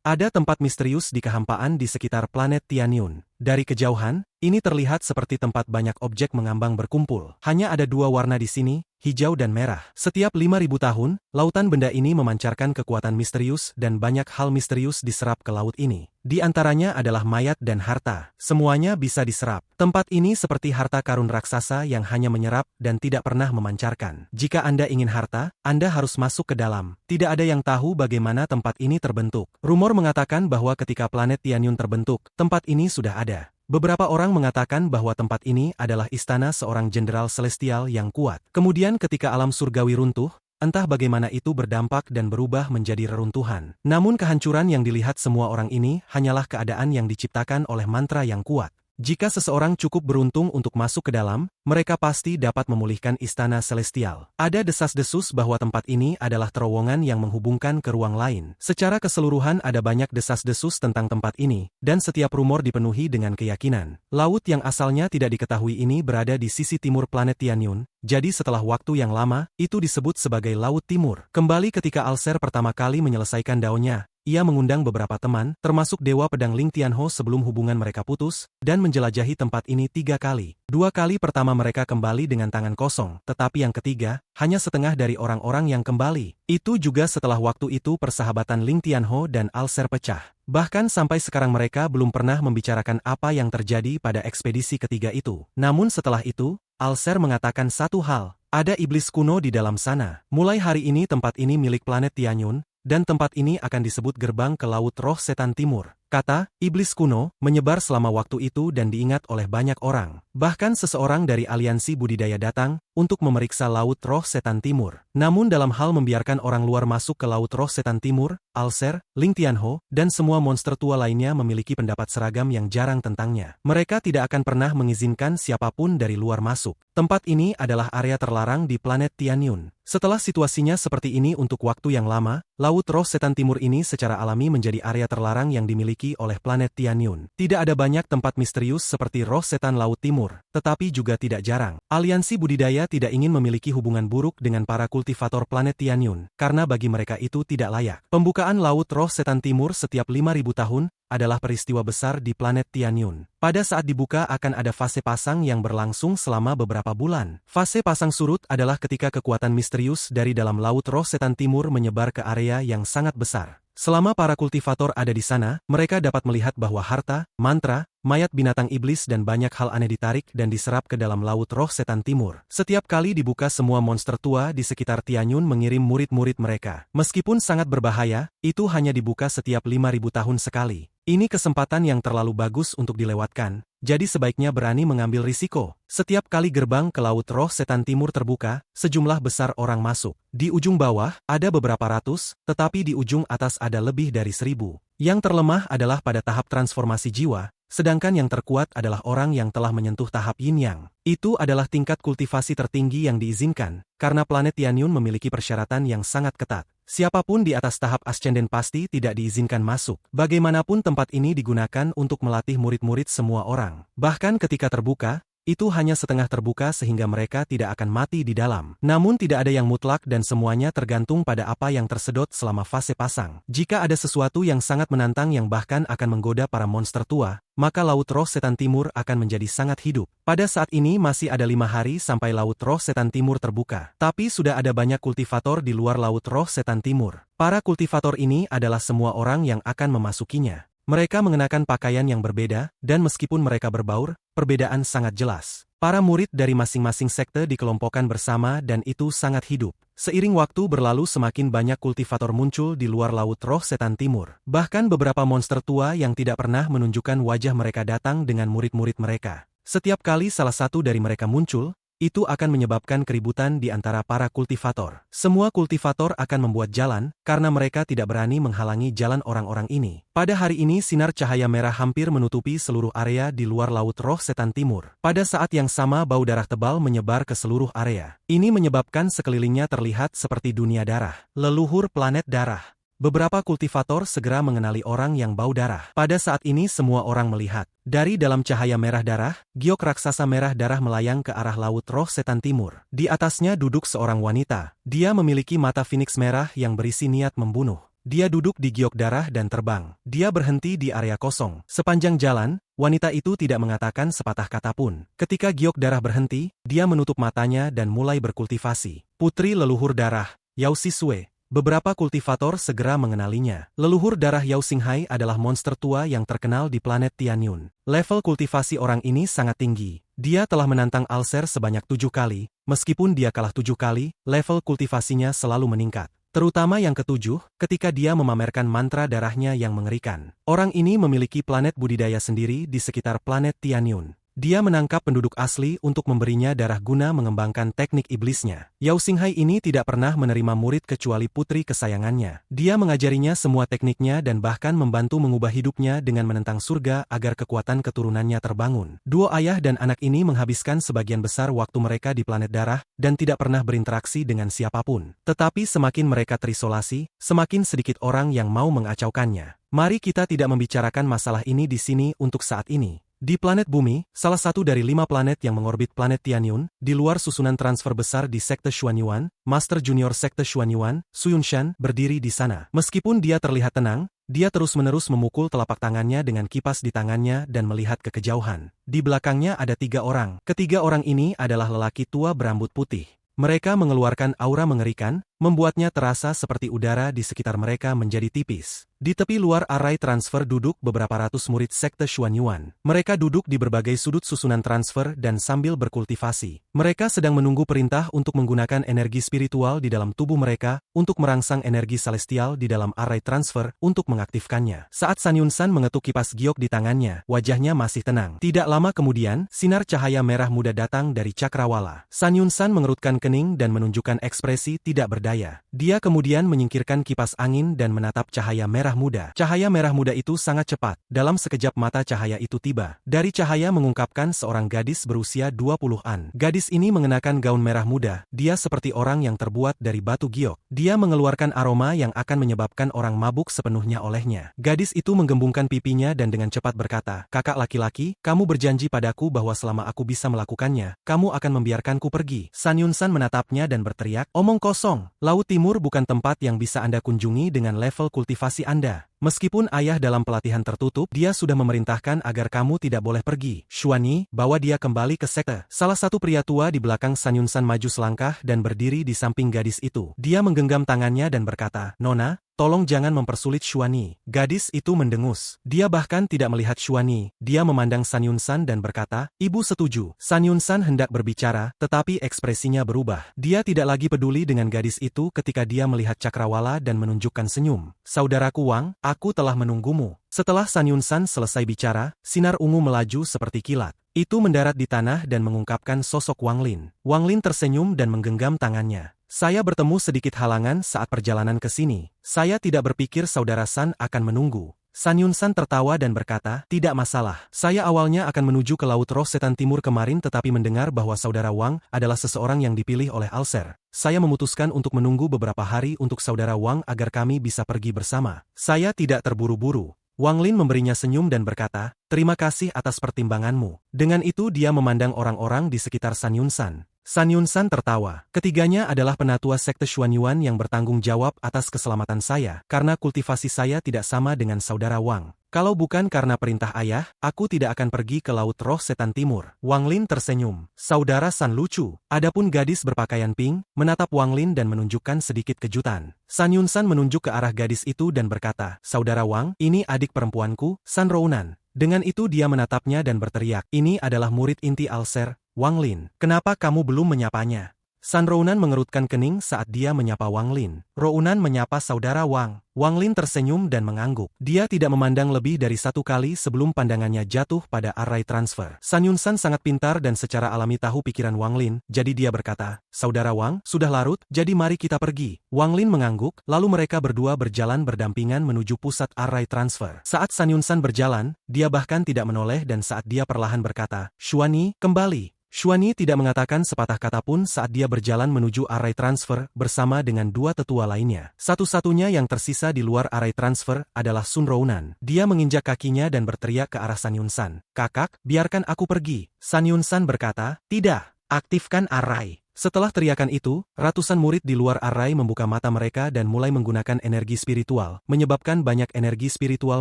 Ada tempat misterius di kehampaan di sekitar planet Tianyun. Dari kejauhan, ini terlihat seperti tempat banyak objek mengambang berkumpul. Hanya ada dua warna di sini, hijau dan merah. Setiap 5.000 tahun, lautan benda ini memancarkan kekuatan misterius dan banyak hal misterius diserap ke laut ini. Di antaranya adalah mayat dan harta. Semuanya bisa diserap. Tempat ini seperti harta karun raksasa yang hanya menyerap dan tidak pernah memancarkan. Jika Anda ingin harta, Anda harus masuk ke dalam. Tidak ada yang tahu bagaimana tempat ini terbentuk. Rumor mengatakan bahwa ketika planet Tianyun terbentuk, tempat ini sudah ada. Beberapa orang mengatakan bahwa tempat ini adalah istana seorang jenderal celestial yang kuat. Kemudian ketika alam surgawi runtuh, entah bagaimana itu berdampak dan berubah menjadi reruntuhan. Namun kehancuran yang dilihat semua orang ini hanyalah keadaan yang diciptakan oleh mantra yang kuat. Jika seseorang cukup beruntung untuk masuk ke dalam, mereka pasti dapat memulihkan istana celestial. Ada desas-desus bahwa tempat ini adalah terowongan yang menghubungkan ke ruang lain. Secara keseluruhan ada banyak desas-desus tentang tempat ini, dan setiap rumor dipenuhi dengan keyakinan. Laut yang asalnya tidak diketahui ini berada di sisi timur planet Tianyun, jadi setelah waktu yang lama, itu disebut sebagai Laut Timur. Kembali ketika Alser pertama kali menyelesaikan daunnya, ia mengundang beberapa teman, termasuk Dewa Pedang Ling Tianho sebelum hubungan mereka putus, dan menjelajahi tempat ini 3 kali. 2 kali pertama mereka kembali dengan tangan kosong, tetapi yang ketiga, hanya setengah dari orang-orang yang kembali. Itu juga setelah waktu itu persahabatan Ling Tianho dan Alser pecah. Bahkan sampai sekarang mereka belum pernah membicarakan apa yang terjadi pada ekspedisi ketiga itu. Namun setelah itu, Alser mengatakan satu hal, ada iblis kuno di dalam sana. Mulai hari ini tempat ini milik planet Tianyun, dan tempat ini akan disebut gerbang ke Laut Roh Setan Timur. Kata, iblis kuno, menyebar selama waktu itu dan diingat oleh banyak orang. Bahkan seseorang dari aliansi budidaya datang, untuk memeriksa Laut Roh Setan Timur. Namun dalam hal membiarkan orang luar masuk ke Laut Roh Setan Timur, Alser, Ling Tianho, dan semua monster tua lainnya memiliki pendapat seragam yang jarang tentangnya. Mereka tidak akan pernah mengizinkan siapapun dari luar masuk. Tempat ini adalah area terlarang di planet Tianyun. Setelah situasinya seperti ini untuk waktu yang lama, Laut Roh Setan Timur ini secara alami menjadi area terlarang yang dimiliki oleh planet Tianyun. Tidak ada banyak tempat misterius seperti Roh Setan Laut Timur, tetapi juga tidak jarang. Aliansi budidaya tidak ingin memiliki hubungan buruk dengan para kultivator planet Tianyun, karena bagi mereka itu tidak layak. Pembukaan Laut Roh Setan Timur setiap 5.000 tahun adalah peristiwa besar di planet Tianyun. Pada saat dibuka akan ada fase pasang yang berlangsung selama beberapa bulan. Fase pasang surut adalah ketika kekuatan misterius dari dalam Laut Roh Setan Timur menyebar ke area yang sangat besar. Selama para kultivator ada di sana, mereka dapat melihat bahwa harta, mantra, mayat binatang iblis dan banyak hal aneh ditarik dan diserap ke dalam Laut Roh Setan Timur. Setiap kali dibuka semua monster tua di sekitar Tianyun mengirim murid-murid mereka. Meskipun sangat berbahaya, itu hanya dibuka setiap 5.000 tahun sekali. Ini kesempatan yang terlalu bagus untuk dilewatkan, jadi sebaiknya berani mengambil risiko. Setiap kali gerbang ke Laut Roh Setan Timur terbuka, sejumlah besar orang masuk. Di ujung bawah, ada beberapa ratus, tetapi di ujung atas ada lebih dari 1.000. Yang terlemah adalah pada tahap transformasi jiwa, sedangkan yang terkuat adalah orang yang telah menyentuh tahap yin-yang. Itu adalah tingkat kultivasi tertinggi yang diizinkan, karena planet Tianyun memiliki persyaratan yang sangat ketat. Siapapun di atas tahap ascenden pasti tidak diizinkan masuk. Bagaimanapun tempat ini digunakan untuk melatih murid-murid semua orang. Bahkan ketika terbuka, itu hanya setengah terbuka sehingga mereka tidak akan mati di dalam. Namun tidak ada yang mutlak dan semuanya tergantung pada apa yang tersedot selama fase pasang. Jika ada sesuatu yang sangat menantang yang bahkan akan menggoda para monster tua, maka Laut Roh Setan Timur akan menjadi sangat hidup. Pada saat ini masih ada 5 hari sampai Laut Roh Setan Timur terbuka. Tapi sudah ada banyak kultivator di luar Laut Roh Setan Timur. Para kultivator ini adalah semua orang yang akan memasukinya. Mereka mengenakan pakaian yang berbeda, dan meskipun mereka berbaur, perbedaan sangat jelas. Para murid dari masing-masing sekte dikelompokkan bersama dan itu sangat hidup. Seiring waktu berlalu semakin banyak kultivator muncul di luar Laut Roh Setan Timur. Bahkan beberapa monster tua yang tidak pernah menunjukkan wajah mereka datang dengan murid-murid mereka. Setiap kali salah satu dari mereka muncul, itu akan menyebabkan keributan di antara para kultivator. Semua kultivator akan membuat jalan, karena mereka tidak berani menghalangi jalan orang-orang ini. Pada hari ini sinar cahaya merah hampir menutupi seluruh area di luar Laut Roh Setan Timur. Pada saat yang sama bau darah tebal menyebar ke seluruh area. Ini menyebabkan sekelilingnya terlihat seperti dunia darah. Leluhur planet darah. Beberapa kultivator segera mengenali orang yang bau darah. Pada saat ini semua orang melihat. Dari dalam cahaya merah darah, giok raksasa merah darah melayang ke arah Laut Roh Setan Timur. Di atasnya duduk seorang wanita. Dia memiliki mata Phoenix merah yang berisi niat membunuh. Dia duduk di giok darah dan terbang. Dia berhenti di area kosong. Sepanjang jalan, wanita itu tidak mengatakan sepatah kata pun. Ketika giok darah berhenti, dia menutup matanya dan mulai berkultivasi. Putri leluhur darah, Yao Sisue. Beberapa kultivator segera mengenalinya. Leluhur darah Yao Xinghai adalah monster tua yang terkenal di planet Tianyun. Level kultivasi orang ini sangat tinggi. Dia telah menantang Alser sebanyak 7 kali, meskipun dia kalah 7 kali, level kultivasinya selalu meningkat. Terutama yang ketujuh, ketika dia memamerkan mantra darahnya yang mengerikan. Orang ini memiliki planet budidaya sendiri di sekitar planet Tianyun. Dia menangkap penduduk asli untuk memberinya darah guna mengembangkan teknik iblisnya. Yao Xinghai ini tidak pernah menerima murid kecuali putri kesayangannya. Dia mengajarinya semua tekniknya dan bahkan membantu mengubah hidupnya dengan menentang surga agar kekuatan keturunannya terbangun. Duo ayah dan anak ini menghabiskan sebagian besar waktu mereka di planet darah dan tidak pernah berinteraksi dengan siapapun. Tetapi semakin mereka terisolasi, semakin sedikit orang yang mau mengacaukannya. Mari kita tidak membicarakan masalah ini di sini untuk saat ini. Di planet Bumi, salah satu dari 5 planet yang mengorbit planet Tianyun, di luar susunan transfer besar di Sekte Xuanyuan, Master Junior Sekte Xuanyuan, Suyunshan, berdiri di sana. Meskipun dia terlihat tenang, dia terus-menerus memukul telapak tangannya dengan kipas di tangannya dan melihat ke kejauhan. Di belakangnya ada 3 orang. Ketiga orang ini adalah lelaki tua berambut putih. Mereka mengeluarkan aura mengerikan, membuatnya terasa seperti udara di sekitar mereka menjadi tipis. Di tepi luar arai transfer duduk beberapa ratus murid Sekte Xuanyuan. Mereka duduk di berbagai sudut susunan transfer dan sambil berkultivasi. Mereka sedang menunggu perintah untuk menggunakan energi spiritual di dalam tubuh mereka, untuk merangsang energi celestial di dalam arai transfer, untuk mengaktifkannya. Saat San Yunsan mengetuk kipas giok di tangannya, wajahnya masih tenang. Tidak lama kemudian, sinar cahaya merah muda datang dari cakrawala. San Yunsan mengerutkan kening dan menunjukkan ekspresi tidak berdaya. Dia kemudian menyingkirkan kipas angin dan menatap cahaya merah muda. Cahaya merah muda itu sangat cepat. Dalam sekejap mata cahaya itu tiba. Dari cahaya mengungkapkan seorang gadis berusia 20-an. Gadis ini mengenakan gaun merah muda. Dia seperti orang yang terbuat dari batu giok. Dia mengeluarkan aroma yang akan menyebabkan orang mabuk sepenuhnya olehnya. Gadis itu menggembungkan pipinya dan dengan cepat berkata, "Kakak laki-laki, kamu berjanji padaku bahwa selama aku bisa melakukannya, kamu akan membiarkanku pergi." San Yunsan menatapnya dan berteriak, "Omong kosong. Laut Timur bukan tempat yang bisa Anda kunjungi dengan level kultivasi Anda. Meskipun ayah dalam pelatihan tertutup, dia sudah memerintahkan agar kamu tidak boleh pergi. Xuani, bawa dia kembali ke sekte." Salah satu pria tua di belakang San Yunsan maju selangkah dan berdiri di samping gadis itu. Dia menggenggam tangannya dan berkata, "Nona, tolong jangan mempersulit Xuani." Gadis itu mendengus. Dia bahkan tidak melihat Xuani. Dia memandang San Yunsan dan berkata, "Ibu setuju." San Yunsan hendak berbicara, tetapi ekspresinya berubah. Dia tidak lagi peduli dengan gadis itu ketika dia melihat cakrawala dan menunjukkan senyum. "Saudaraku Wang, aku telah menunggumu." Setelah San Yunsan selesai bicara, sinar ungu melaju seperti kilat. Itu mendarat di tanah dan mengungkapkan sosok Wang Lin. Wang Lin tersenyum dan menggenggam tangannya. "Saya bertemu sedikit halangan saat perjalanan ke sini. Saya tidak berpikir Saudara San akan menunggu." San Yunsan tertawa dan berkata, "Tidak masalah. Saya awalnya akan menuju ke Laut Roh Setan Timur kemarin tetapi mendengar bahwa Saudara Wang adalah seseorang yang dipilih oleh Alser. Saya memutuskan untuk menunggu beberapa hari untuk Saudara Wang agar kami bisa pergi bersama. Saya tidak terburu-buru." Wang Lin memberinya senyum dan berkata, "Terima kasih atas pertimbanganmu." Dengan itu dia memandang orang-orang di sekitar San Yunsan. San Yunsan tertawa. "Ketiganya adalah penatua Sekte Xuanyuan yang bertanggung jawab atas keselamatan saya, karena kultivasi saya tidak sama dengan Saudara Wang. Kalau bukan karena perintah ayah, aku tidak akan pergi ke Laut Roh Setan Timur." Wang Lin tersenyum. "Saudara San lucu." Adapun gadis berpakaian pink, menatap Wang Lin dan menunjukkan sedikit kejutan. San Yunsan menunjuk ke arah gadis itu dan berkata, "Saudara Wang, ini adik perempuanku, San Rounan." Dengan itu dia menatapnya dan berteriak, "Ini adalah murid inti Alser, Wang Lin. Kenapa kamu belum menyapanya?" San Rounan mengerutkan kening saat dia menyapa Wang Lin. Rounan menyapa Saudara Wang. Wang Lin tersenyum dan mengangguk. Dia tidak memandang lebih dari 1 kali sebelum pandangannya jatuh pada arai transfer. San Yunsan sangat pintar dan secara alami tahu pikiran Wang Lin, jadi dia berkata, "Saudara Wang, sudah larut, jadi mari kita pergi." Wang Lin mengangguk, lalu mereka berdua berjalan berdampingan menuju pusat arai transfer. Saat San Yunsan berjalan, dia bahkan tidak menoleh dan saat dia perlahan berkata, "Xuani, kembali." Xuani tidak mengatakan sepatah kata pun saat dia berjalan menuju arai transfer bersama dengan 2 tetua lainnya. Satu-satunya yang tersisa di luar arai transfer adalah Sun Rounan. Dia menginjak kakinya dan berteriak ke arah San Yunsan, "Kakak, biarkan aku pergi." San Yunsan berkata, "Tidak, aktifkan arai." Setelah teriakan itu, ratusan murid di luar arai membuka mata mereka dan mulai menggunakan energi spiritual, menyebabkan banyak energi spiritual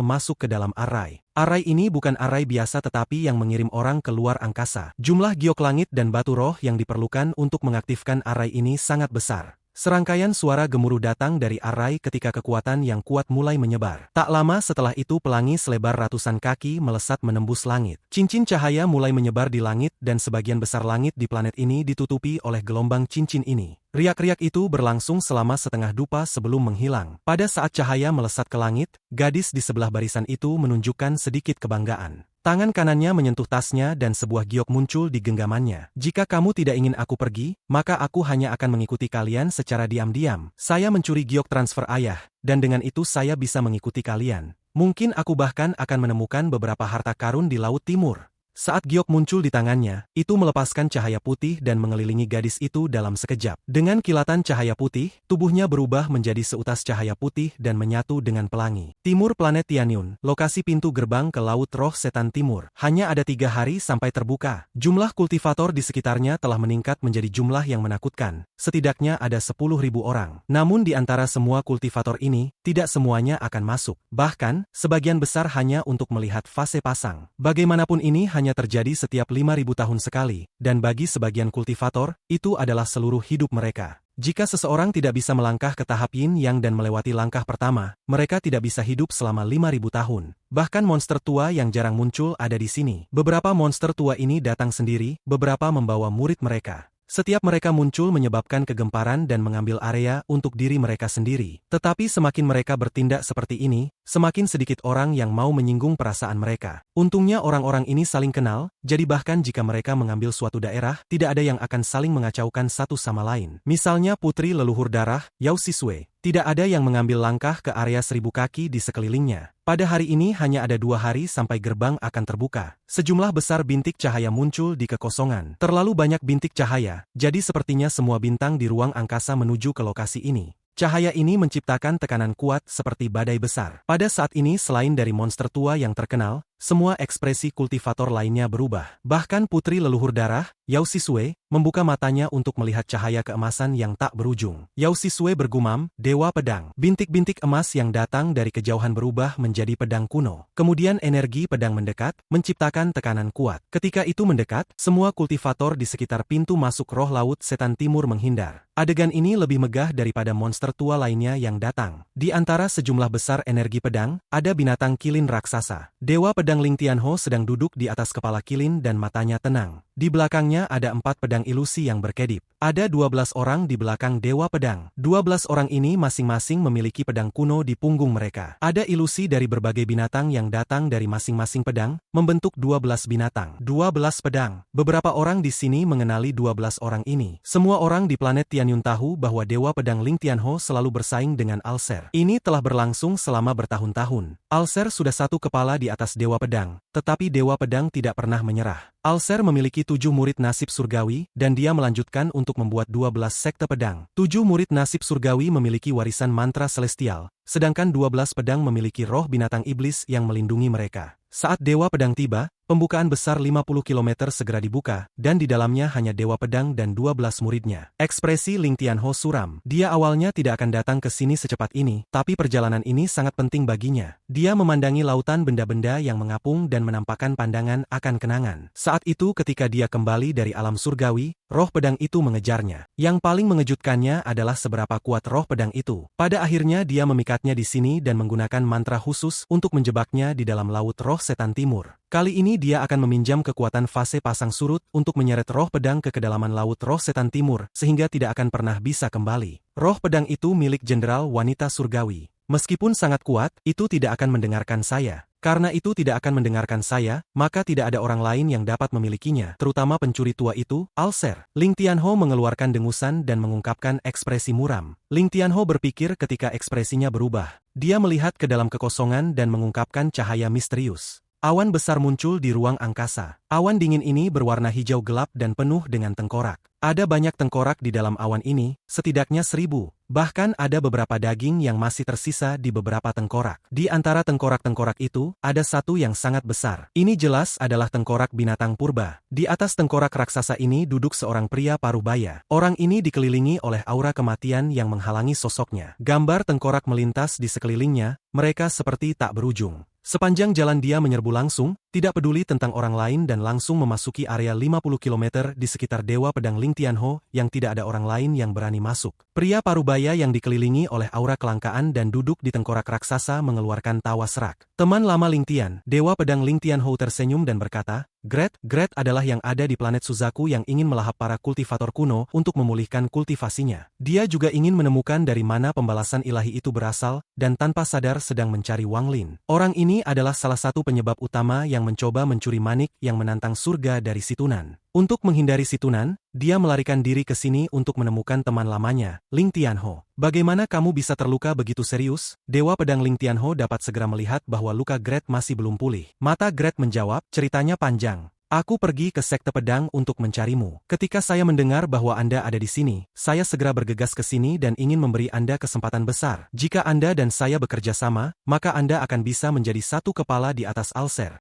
masuk ke dalam arai. Arai ini bukan arai biasa tetapi yang mengirim orang ke luar angkasa. Jumlah giok langit dan batu roh yang diperlukan untuk mengaktifkan arai ini sangat besar. Serangkaian suara gemuruh datang dari arai ketika kekuatan yang kuat mulai menyebar. Tak lama setelah itu pelangi selebar ratusan kaki melesat menembus langit. Cincin cahaya mulai menyebar di langit dan sebagian besar langit di planet ini ditutupi oleh gelombang cincin ini. Riak-riak itu berlangsung selama setengah dupa sebelum menghilang. Pada saat cahaya melesat ke langit, gadis di sebelah barisan itu menunjukkan sedikit kebanggaan. Tangan kanannya menyentuh tasnya dan sebuah giok muncul di genggamannya. Jika kamu tidak ingin aku pergi, maka aku hanya akan mengikuti kalian secara diam-diam. Saya mencuri giok transfer ayah, dan dengan itu saya bisa mengikuti kalian. Mungkin aku bahkan akan menemukan beberapa harta karun di Laut Timur. Saat giok muncul di tangannya, itu melepaskan cahaya putih dan mengelilingi gadis itu dalam sekejap. Dengan kilatan cahaya putih, tubuhnya berubah menjadi seutas cahaya putih dan menyatu dengan pelangi. Timur planet Tianyun, lokasi pintu gerbang ke Laut Roh Setan Timur. Hanya ada 3 hari sampai terbuka. Jumlah kultivator di sekitarnya telah meningkat menjadi jumlah yang menakutkan. Setidaknya ada 10.000 orang. Namun di antara semua kultivator ini, tidak semuanya akan masuk. Bahkan, sebagian besar hanya untuk melihat fase pasang. Bagaimanapun ini hanya terjadi setiap 5.000 tahun sekali, dan bagi sebagian kultivator, itu adalah seluruh hidup mereka. Jika seseorang tidak bisa melangkah ke tahap yin yang dan melewati langkah pertama, mereka tidak bisa hidup selama 5.000 tahun. Bahkan monster tua yang jarang muncul ada di sini. Beberapa monster tua ini datang sendiri, beberapa membawa murid mereka. Setiap mereka muncul menyebabkan kegemparan dan mengambil area untuk diri mereka sendiri. Tetapi semakin mereka bertindak seperti ini, semakin sedikit orang yang mau menyinggung perasaan mereka. Untungnya orang-orang ini saling kenal, jadi bahkan jika mereka mengambil suatu daerah, tidak ada yang akan saling mengacaukan satu sama lain. Misalnya putri leluhur darah, Yao Sisue. Tidak ada yang mengambil langkah ke area 1000 kaki di sekelilingnya. Pada hari ini hanya ada 2 hari sampai gerbang akan terbuka. Sejumlah besar bintik cahaya muncul di kekosongan. Terlalu banyak bintik cahaya, jadi sepertinya semua bintang di ruang angkasa menuju ke lokasi ini. Cahaya ini menciptakan tekanan kuat seperti badai besar. Pada saat ini selain dari monster tua yang terkenal, semua ekspresi kultivator lainnya berubah. Bahkan putri leluhur darah, Yao Sisue, membuka matanya untuk melihat cahaya keemasan yang tak berujung. Yao Sisue bergumam, Dewa Pedang. Bintik-bintik emas yang datang dari kejauhan berubah menjadi pedang kuno. Kemudian energi pedang mendekat, menciptakan tekanan kuat. Ketika itu mendekat, semua kultivator di sekitar pintu masuk roh Laut Setan Timur menghindar. Adegan ini lebih megah daripada monster tua lainnya yang datang. Di antara sejumlah besar energi pedang, ada binatang kilin raksasa. Dewa Pedang Ling Tianho sedang duduk di atas kepala kilin dan matanya tenang. Di belakangnya ada 4 pedang ilusi yang berkedip. Ada 12 orang di belakang Dewa Pedang. 12 orang ini masing-masing memiliki pedang kuno di punggung mereka. Ada ilusi dari berbagai binatang yang datang dari masing-masing pedang, membentuk 12 binatang. 12 pedang. Beberapa orang di sini mengenali 12 orang ini. Semua orang di planet Tianyun tahu bahwa Dewa Pedang Ling Tianho selalu bersaing dengan Alser. Ini telah berlangsung selama bertahun-tahun. Alser sudah 1 kepala di atas Dewa Pedang, tetapi Dewa Pedang tidak pernah menyerah. Alser memiliki 7 murid nasib surgawi, dan dia melanjutkan untuk membuat 12 sekte pedang. 7 murid nasib surgawi memiliki warisan mantra celestial, sedangkan 12 pedang memiliki roh binatang iblis yang melindungi mereka. Saat Dewa Pedang tiba, pembukaan besar 50 km segera dibuka, dan di dalamnya hanya Dewa Pedang dan 12 muridnya. Ekspresi Ling Tianho suram. Dia awalnya tidak akan datang ke sini secepat ini, tapi perjalanan ini sangat penting baginya. Dia memandangi lautan benda-benda yang mengapung dan menampakkan pandangan akan kenangan. Saat itu ketika dia kembali dari alam surgawi, roh pedang itu mengejarnya. Yang paling mengejutkannya adalah seberapa kuat roh pedang itu. Pada akhirnya dia memikatnya di sini dan menggunakan mantra khusus untuk menjebaknya di dalam Laut Roh Setan Timur. Kali ini dia akan meminjam kekuatan fase pasang surut untuk menyeret roh pedang ke kedalaman Laut Roh Setan Timur, sehingga tidak akan pernah bisa kembali. Roh pedang itu milik jenderal wanita surgawi. Meskipun sangat kuat, itu tidak akan mendengarkan saya. Karena itu tidak akan mendengarkan saya, maka tidak ada orang lain yang dapat memilikinya, terutama pencuri tua itu, Alser. Ling Tianho mengeluarkan dengusan dan mengungkapkan ekspresi muram. Ling Tianho berpikir ketika ekspresinya berubah. Dia melihat ke dalam kekosongan dan mengungkapkan cahaya misterius. Awan besar muncul di ruang angkasa. Awan dingin ini berwarna hijau gelap dan penuh dengan tengkorak. Ada banyak tengkorak di dalam awan ini, setidaknya 1000. Bahkan ada beberapa daging yang masih tersisa di beberapa tengkorak. Di antara tengkorak-tengkorak itu, ada satu yang sangat besar. Ini jelas adalah tengkorak binatang purba. Di atas tengkorak raksasa ini duduk seorang pria parubaya. Orang ini dikelilingi oleh aura kematian yang menghalangi sosoknya. Gambar tengkorak melintas di sekelilingnya, mereka seperti tak berujung. Sepanjang jalan dia menyerbu langsung, tidak peduli tentang orang lain dan langsung memasuki area 50 km di sekitar Dewa Pedang Ling Tianho yang tidak ada orang lain yang berani masuk. Pria parubaya yang dikelilingi oleh aura kelangkaan dan duduk di tengkorak raksasa mengeluarkan tawa serak. Teman lama Ling Tian, Dewa Pedang Ling Tianho tersenyum dan berkata, Gret adalah yang ada di planet Suzaku yang ingin melahap para kultivator kuno untuk memulihkan kultivasinya. Dia juga ingin menemukan dari mana pembalasan ilahi itu berasal, dan tanpa sadar sedang mencari Wang Lin. Orang ini adalah salah satu penyebab utama yang mencoba mencuri manik yang menantang surga dari Situnan. Untuk menghindari Situnan, dia melarikan diri ke sini untuk menemukan teman lamanya, Ling Tianho. Bagaimana kamu bisa terluka begitu serius? Dewa Pedang Ling Tianho dapat segera melihat bahwa luka Gret masih belum pulih. Mata Gret menjawab, ceritanya panjang. Aku pergi ke Sekte Pedang untuk mencarimu. Ketika saya mendengar bahwa Anda ada di sini, saya segera bergegas ke sini dan ingin memberi Anda kesempatan besar. Jika Anda dan saya bekerja sama, maka Anda akan bisa menjadi satu kepala di atas Alser.